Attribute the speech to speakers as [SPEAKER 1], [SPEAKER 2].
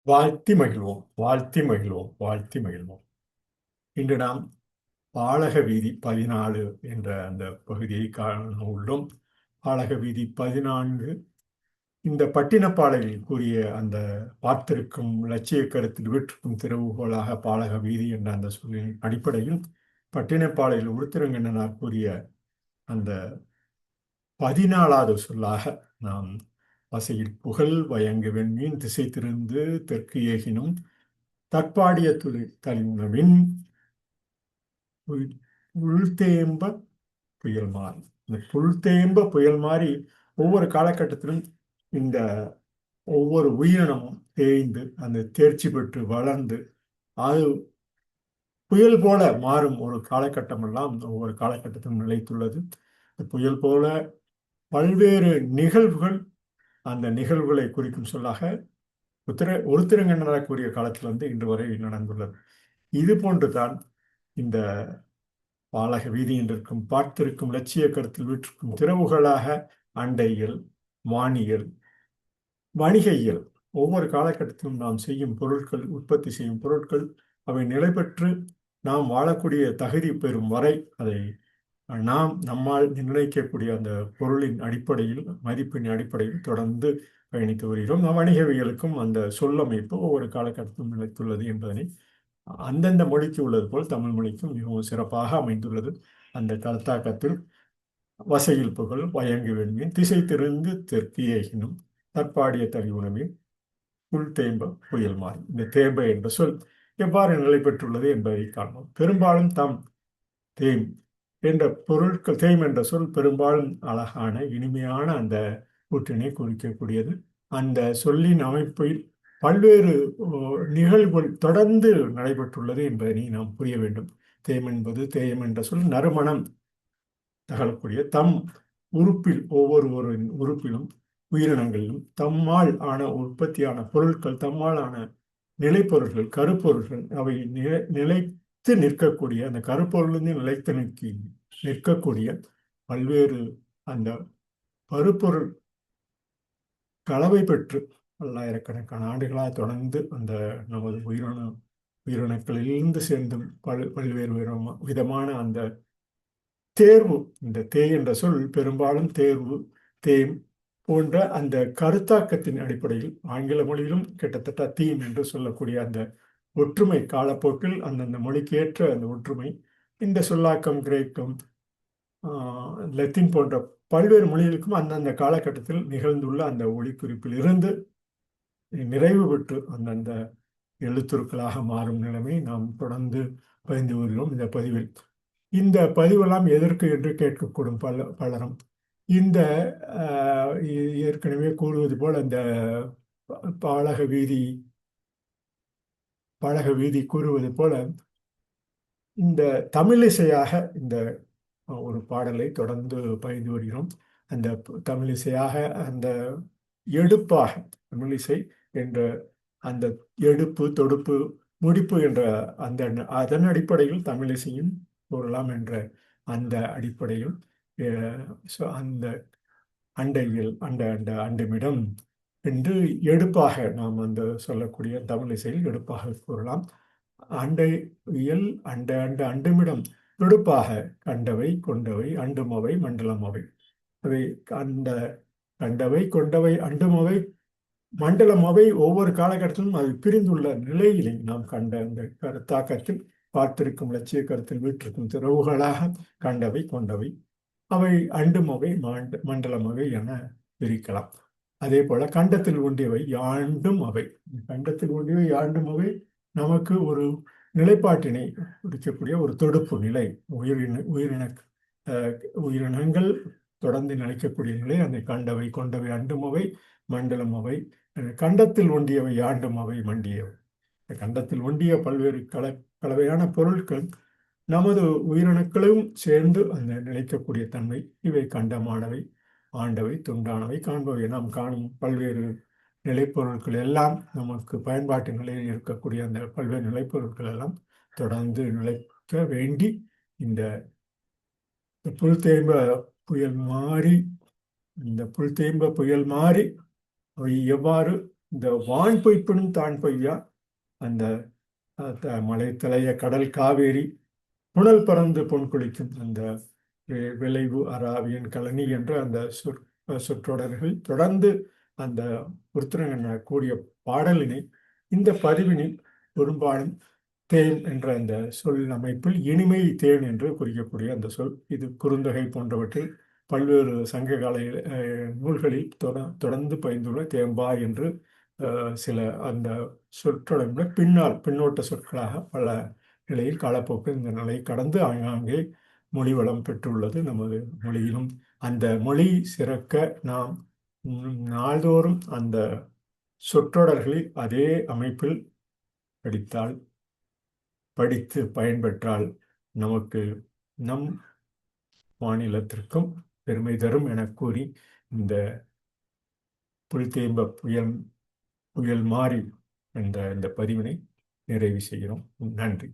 [SPEAKER 1] வாழ்த்தி மகிழ்வோம், வாழ்த்தி மகிழ்வோம், வாழ்த்தி மகிழ்வோம். இன்று நாம் பாலக வீதி 14 என்ற அந்த பகுதியை காண உள்ளோம். பாலக வீதி 14 இந்த பட்டினப்பாலையில் கூறிய அந்த பார்த்திருக்கும் இலட்சிய கருத்தில் வீற்றிருக்கும் திறவுகோலாக பாலக வீதி என்ற அந்த சொல்லின் அடிப்படையில் பட்டினப்பாலையில் உருத்திரங்கண்ணனார் கூறிய அந்த 14வது சொல்லாக நாம் வசையில் புகழ் வயங்கு வெண்மீன் திசை திருந்து தெற்கு ஏகினும் தற்பாடிய துளி தலினவின் உள்தேம்ப புயல் மாறி. இந்த புல்தேம்ப புயல் மாறி ஒவ்வொரு காலகட்டத்திலும் இந்த ஒவ்வொரு உயிரினமும் தேய்ந்து அந்த தேர்ச்சி பெற்று வளர்ந்து அது புயல் போல மாறும் ஒரு காலகட்டம் எல்லாம் ஒவ்வொரு காலகட்டத்திலும் நிலைத்துள்ளது. புயல் போல பல்வேறு நிகழ்வுகள் அந்த நிகழ்வுகளை குறிக்கும் சொல்லாக ஒருத்திரங்கண்ணராக கூறிய காலத்திலிருந்து இன்று வரை நடந்துள்ளது. இது போன்றுதான் இந்த பாலக வீதி என்றிருக்கும் பார்த்திருக்கும் இலட்சிய கருத்தில் வீற்றிருக்கும் திறவுகளாக அண்டையியல், வானியல், வணிக இயல் ஒவ்வொரு காலகட்டத்திலும் நாம் செய்யும் பொருட்கள், உற்பத்தி செய்யும் பொருட்கள் அவை நிலை பெற்று நாம் வாழக்கூடிய தகுதி பெறும் வரை அதை நாம் நம்மால் நிர்ணயிக்கக்கூடிய அந்த பொருளின் அடிப்படையில், மதிப்பின் அடிப்படையில் தொடர்ந்து பயணித்து வருகிறோம். வணிகவியலுக்கும் அந்த சொல்லமைப்பு ஒவ்வொரு காலகட்டத்திலும் நிலைத்துள்ளது என்பதனை அந்தந்த மொழிக்கு உள்ளது போல் தமிழ் மொழிக்கும் மிகவும் சிறப்பாக அமைந்துள்ளது. அந்த கருத்தாக்கத்தில் வசையில் புகழ் வயங்கு வெண்மீன் திசை திருந்து தெற்கு ஏகினும் தற்பாடிய தறி உணவின் புல் தேம்ப புயல் மாறி. இந்த தேம்ப என்ற சொல் எவ்வாறு நிலை பெற்றுள்ளது என்பதை காண்போம். பெரும்பாலும் தேம் என்ற பொருட்கள், தேம் என்ற சொல் பெரும்பாலும் அழகான இனிமையான அந்த கூற்றினை குறிக்கக்கூடியது. அந்த சொல்லின் அமைப்பில் பல்வேறு நிகழ்வுகள் தொடர்ந்து நடைபெற்றுள்ளது என்பதனை நாம் புரிய வேண்டும். தேம் என்பது தேயம் என்ற சொல் நறுமணம் தகழக்கூடிய தம் உறுப்பில் ஒவ்வொரு உறுப்பிலும் உயிரினங்களிலும் தம்மால் ஆன உற்பத்தியான பொருட்கள், தம்மால் ஆன நிலைப்பொருட்கள், கருப்பொருட்கள் அவை நிலைத்து நிற்கக்கூடிய அந்த கருப்பொருளிலிருந்து நிலைத்து நிற்கக்கூடிய பல்வேறு அந்த பருப்பொருள் கலவை பெற்று பல்லாயிரக்கணக்கான ஆண்டுகளாக தொடர்ந்து அந்த நமது உயிரணுக்களிலிருந்து சேர்ந்தும் பல்வேறு விதமான அந்த தேர்வு, இந்த தேய் என்ற சொல் பெரும்பாலும் தேர்வு, தேம் போன்ற அந்த கருத்தாக்கத்தின் அடிப்படையில் ஆங்கில மொழியிலும் கிட்டத்தட்ட தீம் என்று சொல்லக்கூடிய அந்த ஒற்றுமை காலப்போக்கில் அந்தந்த மொழிக்கு ஏற்ற அந்த ஒற்றுமை இந்த சொல்லாக்கம் கிரேக்கம், லத்தீன் போன்ற பல்வேறு மொழிகளுக்கும் அந்தந்த காலகட்டத்தில் நிகழ்ந்துள்ள அந்த ஒளிக்குறிப்பில் இருந்து நிறைவு பெற்று அந்தந்த எழுத்துருக்களாக மாறும் நிலைமை நாம் தொடர்ந்து பதிந்து வருகிறோம். இந்த பதிவில் இந்த பதிவெல்லாம் எதற்கு என்று கேட்கக்கூடும் பலரும். இந்த ஏற்கனவே கூறுவது போல் அந்த பாலக வீதி கூறுவது போல இந்த தமிழிசையாக இந்த ஒரு பாடலை தொடர்ந்து பயின்று வருகிறோம். அந்த தமிழிசையாக அந்த எடுப்பாக தமிழிசை என்ற அந்த எடுப்பு, தொடுப்பு, முடிப்பு என்ற அந்த அதன் அடிப்படையில் தமிழிசையும் கூறலாம் என்ற அந்த அடிப்படையில் அந்த அண்டையில் அண்டமிடம் என்று எடுப்பாக நாம் அந்த சொல்லக்கூடிய தமிழிசையில் எடுப்பாக கூறலாம். அண்டை இயல் அண்டமிடம் எடுப்பாக கண்டவை கொண்டவை அண்டுமவை மண்டலமவை. அவை அந்த கண்டவை கொண்டவை அண்டுமவை மண்டலமவை ஒவ்வொரு காலகட்டத்திலும் அது பிரிந்துள்ள நிலையிலே நாம் கண்ட அந்த கருத்தாக்கத்தில் பார்த்திருக்கும் இலட்சிய கருத்தில் வீற்றிருக்கும் திறவுகளாக கண்டவை கொண்டவை அவை அண்டுமவை மண்டலமவை என பிரிக்கலாம். அதே போல கண்டத்தில் ஒன்றியவை யாண்டும் அவை. கண்டத்தில் ஒன்றியவை யாண்டும் அவை நமக்கு ஒரு நிலைப்பாட்டினை குறிக்கக்கூடிய ஒரு தொடுப்பு நிலை. உயிரினங்கள் தொடர்ந்து நிலைக்கக்கூடிய நிலை அந்த கண்டவை கொண்டவை அண்டுமவை மண்டலமவை. கண்டத்தில் ஒன்றியவை யாண்டும் அவை மண்டியவை. கண்டத்தில் ஒன்றிய பல்வேறு கலவையான பொருட்கள் நமது உயிரணுக்களும் சேர்ந்து அந்த நிலைக்கக்கூடிய தன்மை. இவை கண்டமானவை, ஆண்டவை, துண்டானவை, காண்பவை. நாம் காணும் பல்வேறு நிலைப்பொருட்கள் எல்லாம் நமக்கு பயன்பாட்டு நிலையில் இருக்கக்கூடிய அந்த பல்வேறு நிலைப்பொருட்கள் எல்லாம் தொடர்ந்து நிலைக்க வேண்டி இந்த புல்தேம்ப புயல் மாறி அவை எவ்வாறு இந்த வான் பொய்ப்பினும் தான் பொய்யா, அந்த மலை தலைய கடல் காவேரி புனல் பறந்து பொன் குளிக்கும் அந்த விளைவு அராவியன் கழனி என்ற அந்த சொற்றொடர்கள் தொடர்ந்து அந்த உருத்திரங்கண்ண கூடிய பாடலினை இந்த பதிவினில் பெரும்பாலும் தேன் என்ற அந்த சொல் அமைப்பில் இனிமை தேன் என்று குறிக்கக்கூடிய அந்த சொல் இது குறுந்தொகை போன்றவற்றில் பல்வேறு சங்ககால நூல்களில் தொடர்ந்து பயந்துள்ள தேம்பா என்று சில அந்த சொற்றொடர்கள் பின்னோட்ட சொற்களாக பல நிலையில் காலப்போக்கில் இந்த நிலை கடந்து ஆங்காங்கே மொழி வளம் பெற்றுள்ளது நமது மொழியிலும். அந்த மொழி சிறக்க நாம் நாள்தோறும் அந்த சொற்றொடர்களில் அதே அமைப்பில் படித்து பயன்பெற்றால் நமக்கு நம் மாநிலத்திற்கும் பெருமை தரும் என கூறி இந்த புலித்தேம்ப புயல் மாறி என்ற இந்த பதிவினை நிறைவு செய்கிறோம். நன்றி.